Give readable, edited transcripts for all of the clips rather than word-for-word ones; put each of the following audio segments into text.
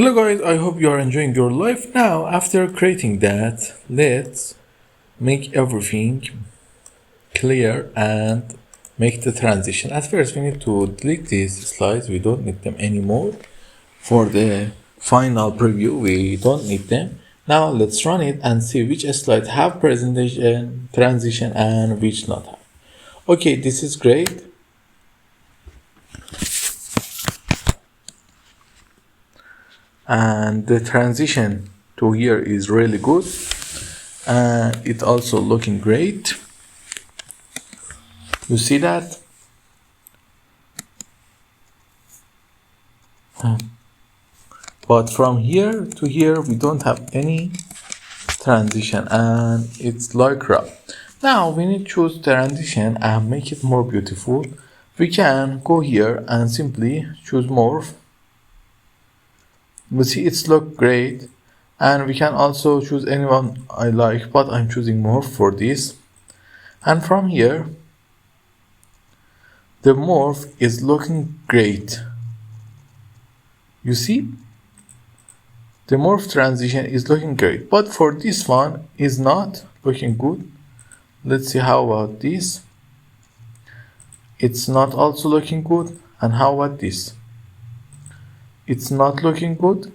Hello guys, I hope you are enjoying your life. Now, after creating that, let's make everything clear and make the transition. At first, we need to delete these slides. We don't need them anymore. For the final preview, we don't need them. Now, let's run it and see which slide have presentation, transition, and which not have. Okay, this is great. And the transition to here is really good, and it's also looking great. You see that? But from here to here we don't have any transition and it's like raw. Now we need to choose transition and make it more beautiful. We can go here and simply choose morph. You see it's look great, and we can also choose anyone I like, but I'm choosing morph for this. And from here the morph is looking great. You see the morph transition is looking great, but for this one is not looking good. Let's see how about this. It's not also looking good. And how about this? It's not looking good.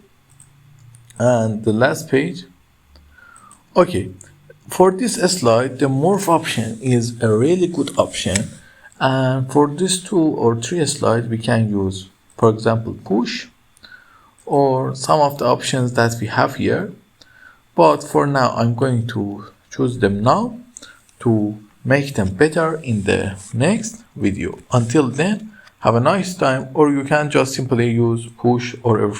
And the last page. Okay, for this slide the morph option is a really good option, and for these 2 or 3 slides we can use, for example, push or some of the options that we have here. But for now I'm going to choose them now to make them better in the next video. Until then, have a nice time, or you can just simply use push or everything.